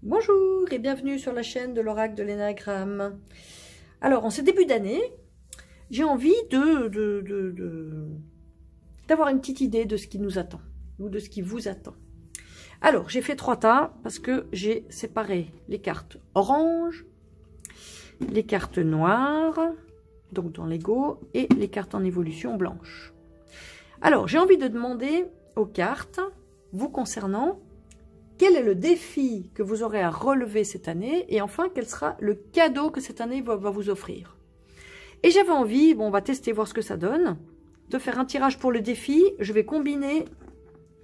Bonjour et bienvenue sur la chaîne de l'oracle de l'énagramme. Alors, en ce début d'année, j'ai envie d'avoir une petite idée de ce qui nous attend, ou de ce qui vous attend. Alors, j'ai fait 3 tas parce que j'ai séparé les cartes orange, les cartes noires, donc dans l'ego, et les cartes en évolution blanche. Alors, j'ai envie de demander aux cartes, vous concernant, quel est le défi que vous aurez à relever cette année? Et enfin, quel sera le cadeau que cette année va vous offrir? Et j'avais envie, bon, on va tester, voir ce que ça donne, de faire un tirage pour le défi. Je vais combiner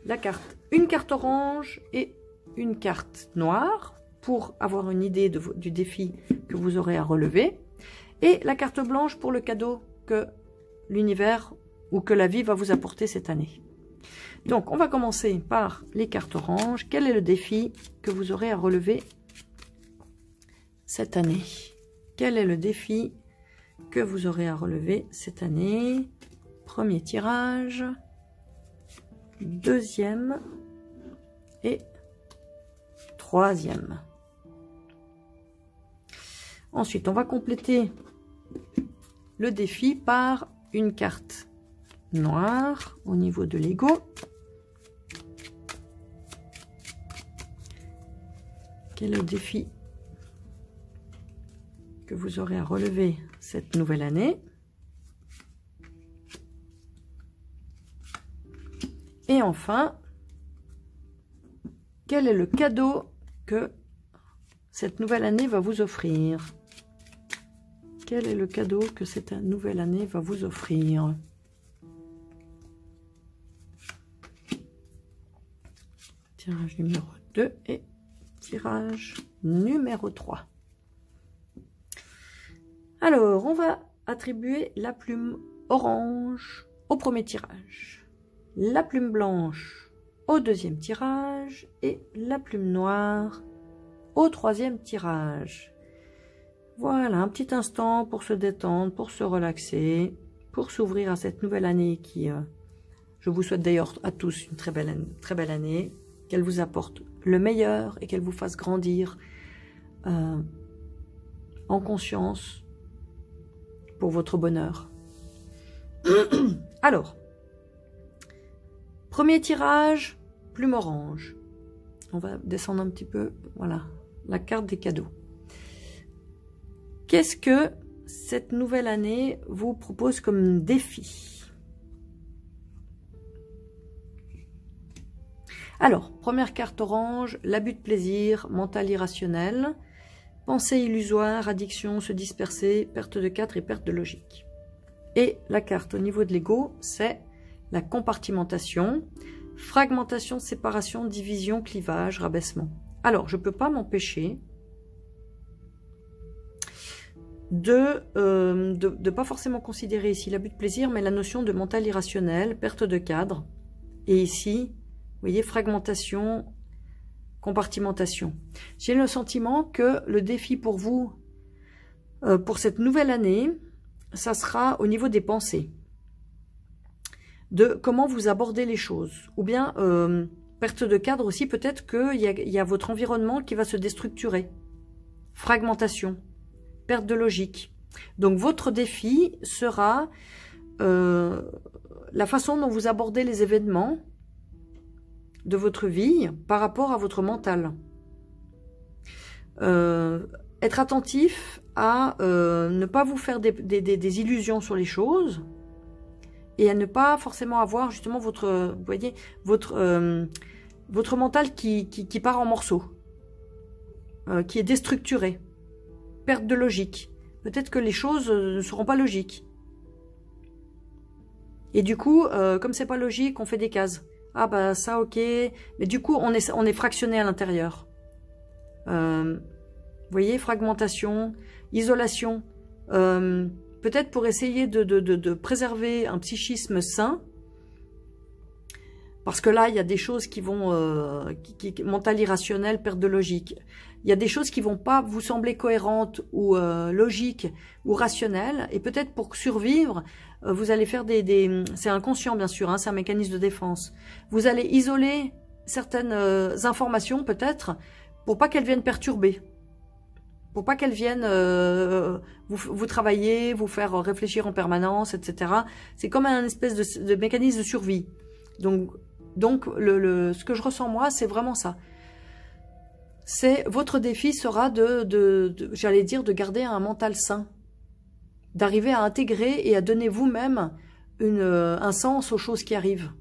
la carte, une carte orange et une carte noire, pour avoir une idée du défi que vous aurez à relever. Et la carte blanche pour le cadeau que l'univers ou que la vie va vous apporter cette année. Donc, on va commencer par les cartes oranges. Quel est le défi que vous aurez à relever cette année? Quel est le défi que vous aurez à relever cette année? Premier tirage, deuxième et troisième. Ensuite, on va compléter le défi par une carte noire au niveau de l'ego. Quel est le défi que vous aurez à relever cette nouvelle année? Et enfin, quel est le cadeau que cette nouvelle année va vous offrir? Quel est le cadeau que cette nouvelle année va vous offrir? Tirage numéro 2 et tirage numéro 3. Alors, on va attribuer la plume orange au premier tirage, la plume blanche au deuxième tirage et la plume noire au troisième tirage. Voilà, un petit instant pour se détendre, pour se relaxer, pour s'ouvrir à cette nouvelle année qui, je vous souhaite d'ailleurs à tous une très belle année, qu'elle vous apporte le meilleur et qu'elle vous fasse grandir en conscience pour votre bonheur. Alors, premier tirage, plume orange. On va descendre un petit peu, voilà, la carte des cadeaux. Qu'est-ce que cette nouvelle année vous propose comme défi? Alors, première carte orange, l'abus de plaisir, mental irrationnel, pensée illusoire, addiction, se disperser, perte de 4 et perte de logique. Et la carte au niveau de l'ego, c'est la compartimentation, fragmentation, séparation, division, clivage, rabaissement. Alors, je ne peux pas m'empêcher de pas forcément considérer ici l'abus de plaisir, mais la notion de mental irrationnel, perte de cadre, et ici, vous voyez, fragmentation, compartimentation. J'ai le sentiment que le défi pour vous, pour cette nouvelle année, ça sera au niveau des pensées, de comment vous abordez les choses, ou bien perte de cadre aussi, peut-être qu'il y a votre environnement qui va se déstructurer, fragmentation, perte de logique. Donc votre défi sera la façon dont vous abordez les événements de votre vie par rapport à votre mental. Être attentif à ne pas vous faire des illusions sur les choses et à ne pas forcément avoir justement votre, vous voyez, votre mental qui part en morceaux, qui est déstructuré, perte de logique. Peut-être que les choses ne seront pas logiques. Et du coup, comme c'est pas logique, on fait des cases. Ah bah ça ok, mais du coup on est fractionné à l'intérieur. Vous voyez, fragmentation, isolation, peut-être pour essayer de préserver un psychisme sain, parce que là il y a des choses qui vont, mental irrationnel, perte de logique. Il y a des choses qui vont pas vous sembler cohérentes ou logiques ou rationnelles, et peut-être pour survivre, vous allez faire c'est inconscient bien sûr, hein, c'est un mécanisme de défense. Vous allez isoler certaines informations peut-être pour pas qu'elles viennent perturber. Pour pas qu'elles viennent vous travailler, vous faire réfléchir en permanence, etc. C'est comme un espèce de mécanisme de survie. Donc ce que je ressens moi, c'est vraiment ça. C'est votre défi sera j'allais dire, de garder un mental sain, d'arriver à intégrer et à donner vous-même un sens aux choses qui arrivent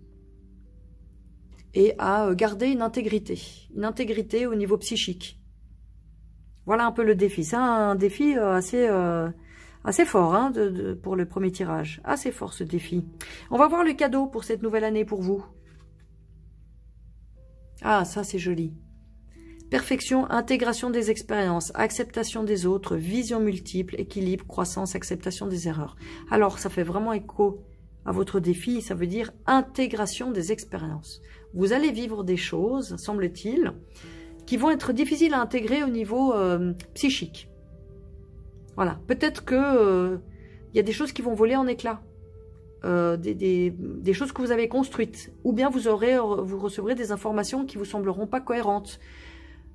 et à garder une intégrité au niveau psychique. Voilà un peu le défi. C'est un défi assez fort hein, pour le premier tirage. Assez fort ce défi. On va voir le cadeau pour cette nouvelle année pour vous. Ah, ça c'est joli. Perfection, intégration des expériences, acceptation des autres, vision multiple, équilibre, croissance, acceptation des erreurs. Alors, ça fait vraiment écho à votre défi. Ça veut dire intégration des expériences. Vous allez vivre des choses, semble-t-il, qui vont être difficiles à intégrer au niveau psychique. Voilà. Peut-être que y a des choses qui vont voler en éclats. Des choses que vous avez construites. Ou bien vous recevrez des informations qui vous sembleront pas cohérentes.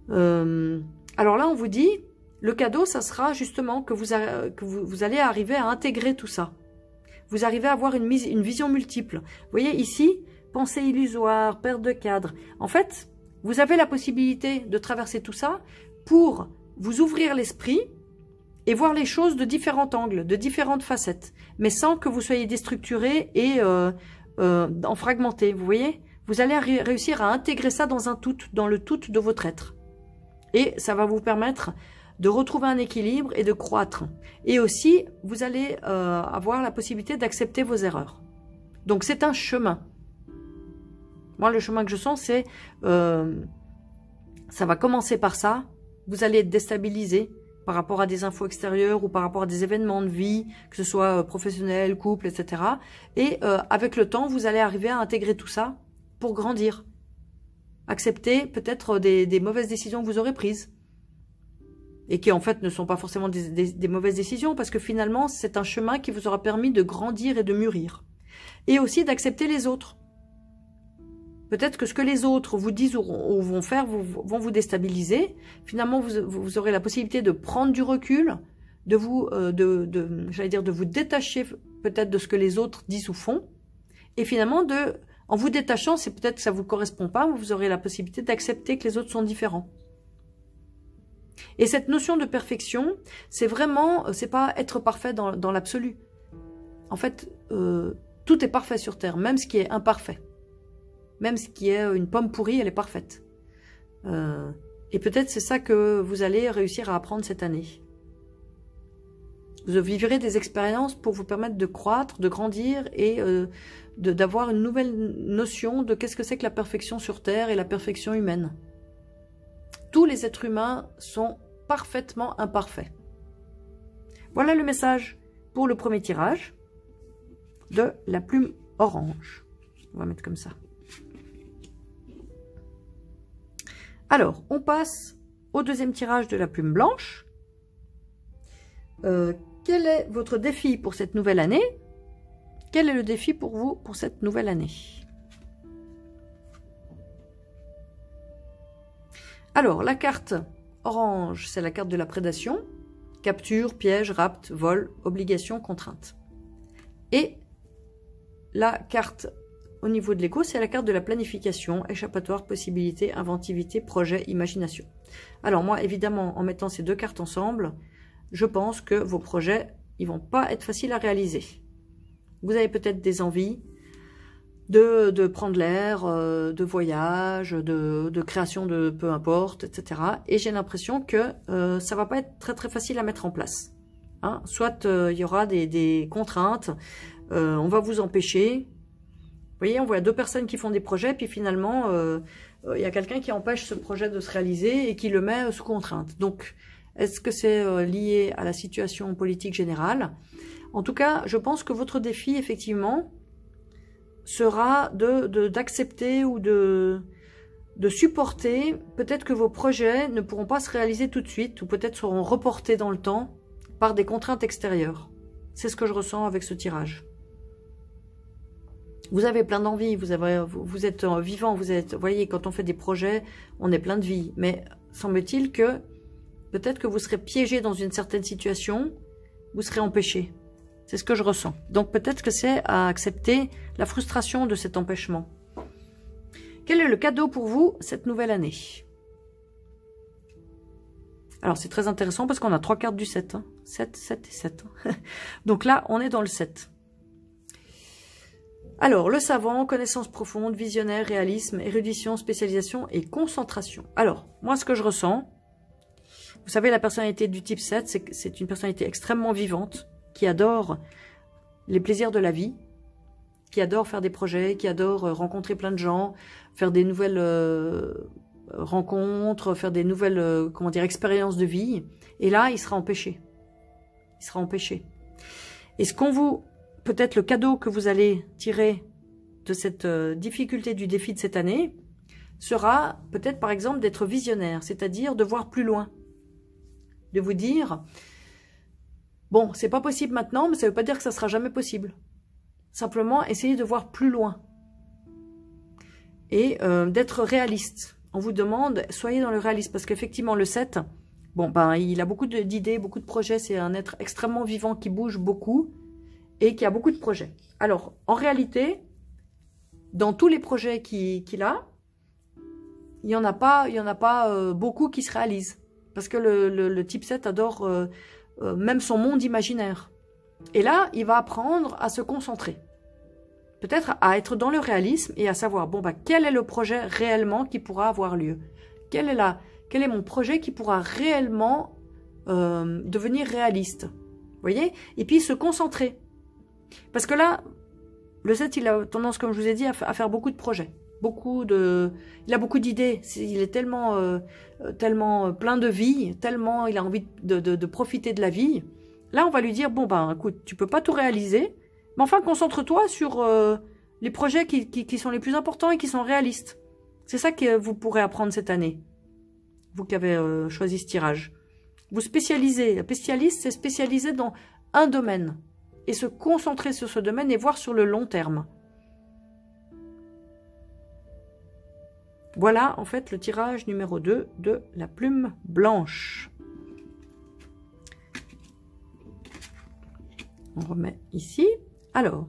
Alors là, on vous dit, le cadeau, ça sera justement que vous allez arriver à intégrer tout ça. Vous arrivez à avoir une vision multiple. Vous voyez ici, pensée illusoire, perte de cadre. En fait, vous avez la possibilité de traverser tout ça pour vous ouvrir l'esprit et voir les choses de différents angles, de différentes facettes, mais sans que vous soyez déstructuré et en fragmenté. Vous voyez, vous allez réussir à intégrer ça dans le tout de votre être. Et ça va vous permettre de retrouver un équilibre et de croître. Et aussi, vous allez avoir la possibilité d'accepter vos erreurs. Donc, c'est un chemin. Moi, le chemin que je sens, c'est... ça va commencer par ça. Vous allez être déstabilisé par rapport à des infos extérieures ou par rapport à des événements de vie, que ce soit professionnel, couple, etc. Et avec le temps, vous allez arriver à intégrer tout ça pour grandir. Accepter peut-être des mauvaises décisions que vous aurez prises. Et qui en fait ne sont pas forcément des mauvaises décisions, parce que finalement, c'est un chemin qui vous aura permis de grandir et de mûrir. Et aussi d'accepter les autres. Peut-être que ce que les autres vous disent ou vont faire vont vous déstabiliser. Finalement, vous aurez la possibilité de prendre du recul, de vous détacher peut-être de ce que les autres disent ou font. Et finalement, en vous détachant, c'est peut-être que ça ne vous correspond pas, vous aurez la possibilité d'accepter que les autres sont différents. Et cette notion de perfection, c'est vraiment, c'est pas être parfait dans l'absolu. En fait, tout est parfait sur Terre, même ce qui est imparfait. Même ce qui est une pomme pourrie, elle est parfaite. Et peut-être c'est ça que vous allez réussir à apprendre cette année. Vous vivrez des expériences pour vous permettre de croître, de grandir et d'avoir une nouvelle notion de qu'est-ce que c'est que la perfection sur Terre et la perfection humaine. Tous les êtres humains sont parfaitement imparfaits. Voilà le message pour le premier tirage de la plume orange. On va mettre comme ça. Alors, on passe au deuxième tirage de la plume blanche. Quel est votre défi pour cette nouvelle année? Quel est le défi pour vous pour cette nouvelle année? Alors, la carte orange, c'est la carte de la prédation. Capture, piège, rapt, vol, obligation, contrainte. Et la carte au niveau de l'écho, c'est la carte de la planification, échappatoire, possibilité, inventivité, projet, imagination. Alors moi, évidemment, en mettant ces deux cartes ensemble, je pense que vos projets, ils vont pas être faciles à réaliser. Vous avez peut-être des envies de prendre l'air, de voyage, de création de peu importe, etc. Et j'ai l'impression que ça va pas être très très facile à mettre en place. Hein? Soit il y aura des contraintes, on va vous empêcher. Vous voyez, on voit deux personnes qui font des projets, puis finalement, il y a quelqu'un qui empêche ce projet de se réaliser et qui le met sous contrainte. Donc, est-ce que c'est lié à la situation politique générale? En tout cas, je pense que votre défi, effectivement, sera d'accepter ou de supporter peut-être que vos projets ne pourront pas se réaliser tout de suite ou peut-être seront reportés dans le temps par des contraintes extérieures. C'est ce que je ressens avec ce tirage. Vous avez plein d'envie, vous êtes vivant, vous voyez, quand on fait des projets, on est plein de vie. Mais semble-t-il que peut-être que vous serez piégé dans une certaine situation, vous serez empêché. C'est ce que je ressens. Donc peut-être que c'est à accepter la frustration de cet empêchement. Quel est le cadeau pour vous cette nouvelle année? Alors c'est très intéressant parce qu'on a 3 cartes du 7. Hein. 7, 7 et 7. Donc là, on est dans le 7. Alors, le savant, connaissance profonde, visionnaire, réalisme, érudition, spécialisation et concentration. Alors, moi ce que je ressens, vous savez, la personnalité du type 7, c'est une personnalité extrêmement vivante, qui adore les plaisirs de la vie, qui adore faire des projets, qui adore rencontrer plein de gens, faire des nouvelles rencontres, faire des nouvelles comment dire, expériences de vie. Et là, il sera empêché. Il sera empêché. Et ce qu'on vous... Peut-être le cadeau que vous allez tirer de cette difficulté du défi de cette année sera peut-être par exemple d'être visionnaire, c'est-à-dire de voir plus loin. De vous dire, bon, c'est pas possible maintenant, mais ça veut pas dire que ça sera jamais possible. Simplement, essayez de voir plus loin. Et d'être réaliste. On vous demande, soyez dans le réalisme, parce qu'effectivement, le 7, bon, ben, il a beaucoup d'idées, beaucoup de projets, c'est un être extrêmement vivant qui bouge beaucoup et qui a beaucoup de projets. Alors, en réalité, dans tous les projets qu'il a, il n'y en a pas beaucoup qui se réalisent. Parce que le type 7 adore même son monde imaginaire. Et là, il va apprendre à se concentrer. Peut-être à être dans le réalisme et à savoir, bon, bah, quel est le projet réellement qui pourra avoir lieu? Quel est mon projet qui pourra réellement devenir réaliste? Vous voyez? Et puis se concentrer. Parce que là, le 7, il a tendance, comme je vous ai dit, à faire beaucoup de projets. Il a beaucoup d'idées. Il est tellement plein de vie, tellement il a envie de profiter de la vie. Là, on va lui dire, bon, ben, écoute, tu peux pas tout réaliser, mais enfin, concentre-toi sur les projets qui sont les plus importants et qui sont réalistes. C'est ça que vous pourrez apprendre cette année, vous qui avez choisi ce tirage. Vous spécialisez. Un spécialiste, c'est spécialiser dans un domaine et se concentrer sur ce domaine et voir sur le long terme. Voilà, en fait, le tirage numéro 2 de la plume blanche. On remet ici. Alors,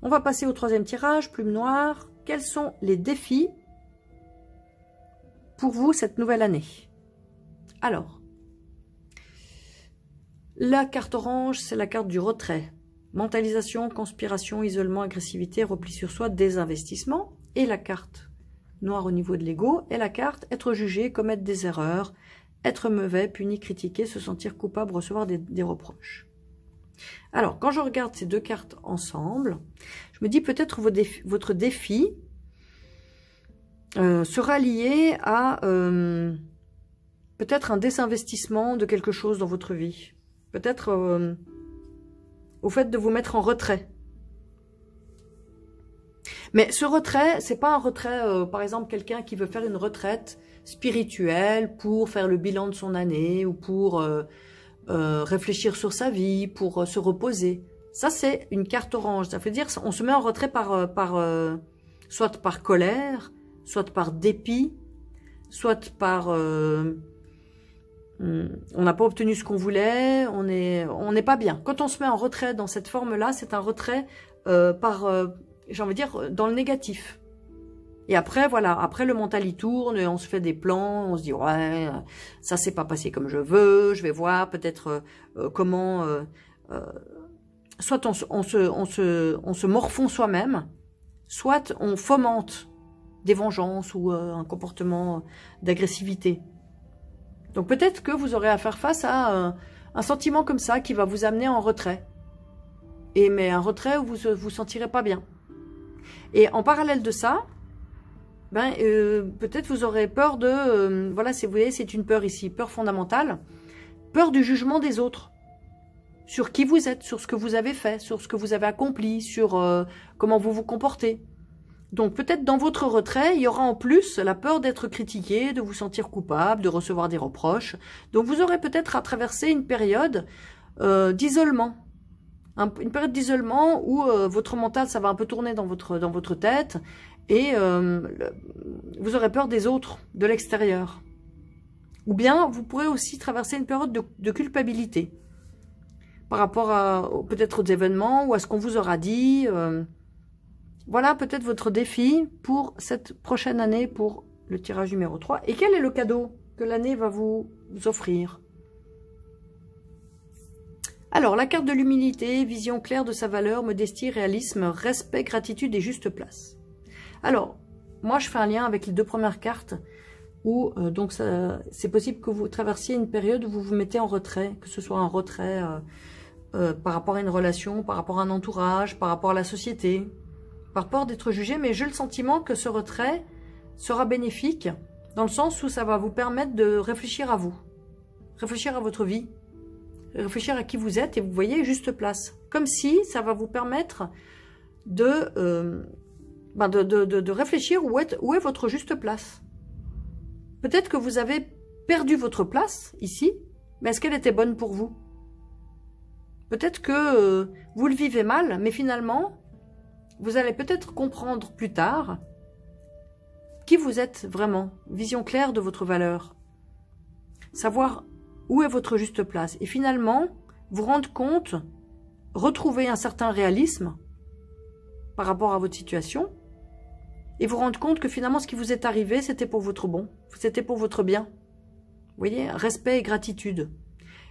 on va passer au 3e tirage, plume noire. Quels sont les défis pour vous cette nouvelle année? Alors, la carte orange, c'est la carte du retrait. Mentalisation, conspiration, isolement, agressivité, repli sur soi, désinvestissement. Et la carte noire au niveau de l'ego est la carte être jugé, commettre des erreurs, être mauvais, puni, critiqué, se sentir coupable, recevoir des reproches. Alors, quand je regarde ces deux cartes ensemble, je me dis peut-être votre défi sera lié à peut-être un désinvestissement de quelque chose dans votre vie. Peut-être au fait de vous mettre en retrait. Mais ce retrait, c'est pas un retrait, par exemple, quelqu'un qui veut faire une retraite spirituelle pour faire le bilan de son année ou pour réfléchir sur sa vie, pour se reposer. Ça, c'est une carte orange. Ça veut dire on se met en retrait soit par colère, soit par dépit, soit par... on n'a pas obtenu ce qu'on voulait, on n'est pas bien. Quand on se met en retrait dans cette forme-là, c'est un retrait j'ai envie de dire, dans le négatif. Et après, voilà, après le mental il tourne, on se fait des plans, on se dit, ouais, ça s'est pas passé comme je veux, je vais voir peut-être comment... soit on se morfond soi-même, soit on fomente des vengeances ou un comportement d'agressivité. Donc peut-être que vous aurez à faire face à un sentiment comme ça qui va vous amener en retrait. Mais un retrait où vous vous sentirez pas bien. Et en parallèle de ça, peut-être vous aurez peur de... voilà, vous voyez, c'est une peur ici, peur fondamentale. Peur du jugement des autres. Sur qui vous êtes, sur ce que vous avez fait, sur ce que vous avez accompli, sur comment vous vous comportez. Donc peut-être dans votre retrait, il y aura en plus la peur d'être critiqué, de vous sentir coupable, de recevoir des reproches. Donc vous aurez peut-être à traverser une période d'isolement. Une période d'isolement où votre mental, ça va un peu tourner dans votre tête et vous aurez peur des autres, de l'extérieur. Ou bien, vous pourrez aussi traverser une période de culpabilité par rapport à peut-être aux événements ou à ce qu'on vous aura dit. Voilà peut-être votre défi pour cette prochaine année, pour le tirage numéro 3. Et quel est le cadeau que l'année va vous offrir? Alors, la carte de l'humilité, vision claire de sa valeur, modestie, réalisme, respect, gratitude et juste place. Alors, moi je fais un lien avec les deux premières cartes où donc c'est possible que vous traversiez une période où vous vous mettez en retrait, que ce soit un retrait par rapport à une relation, par rapport à un entourage, par rapport à la société, par peur d'être jugé, mais j'ai le sentiment que ce retrait sera bénéfique dans le sens où ça va vous permettre de réfléchir à vous, réfléchir à votre vie, réfléchir à qui vous êtes et vous voyez juste place. Comme si ça va vous permettre de réfléchir où est votre juste place. Peut-être que vous avez perdu votre place ici, mais est-ce qu'elle était bonne pour vous? Peut-être que vous le vivez mal, mais finalement, vous allez peut-être comprendre plus tard qui vous êtes vraiment, vision claire de votre valeur, savoir où est votre juste place et finalement vous rendre compte, retrouver un certain réalisme par rapport à votre situation et vous rendre compte que finalement ce qui vous est arrivé c'était pour votre bon, c'était pour votre bien. Vous voyez, respect et gratitude.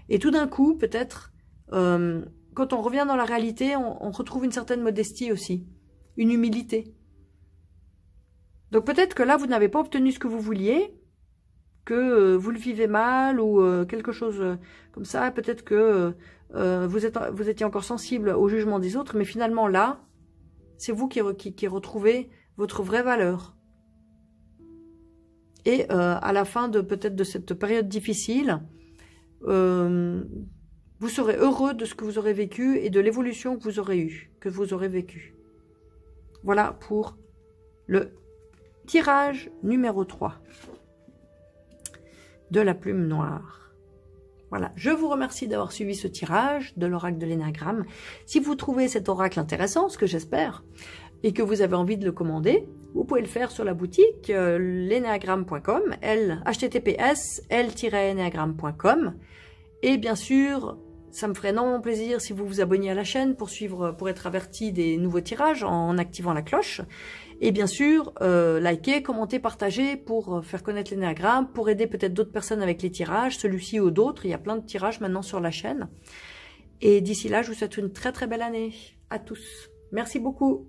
Et tout d'un coup, peut-être, quand on revient dans la réalité, on retrouve une certaine modestie aussi, une humilité. Donc peut-être que là, vous n'avez pas obtenu ce que vous vouliez, que vous le vivez mal ou quelque chose comme ça. Peut-être que vous étiez encore sensible au jugement des autres, mais finalement là, c'est vous qui retrouvez votre vraie valeur. Et à la fin peut-être de cette période difficile, vous serez heureux de ce que vous aurez vécu et de l'évolution que vous aurez eue, que vous aurez vécue. Voilà pour le tirage numéro 3 de la plume noire. Voilà, je vous remercie d'avoir suivi ce tirage de l'oracle de l'énéagramme. Si vous trouvez cet oracle intéressant, ce que j'espère, et que vous avez envie de le commander, vous pouvez le faire sur la boutique lenéagramme.com, https://l-enéagramme.com. Et bien sûr, ça me ferait énormément plaisir si vous vous abonniez à la chaîne pour être averti des nouveaux tirages en activant la cloche. Et bien sûr, likez, commentez, partagez pour faire connaître l'énéagramme, pour aider peut-être d'autres personnes avec les tirages, celui-ci ou d'autres. Il y a plein de tirages maintenant sur la chaîne. Et d'ici là, je vous souhaite une très très belle année à tous. Merci beaucoup.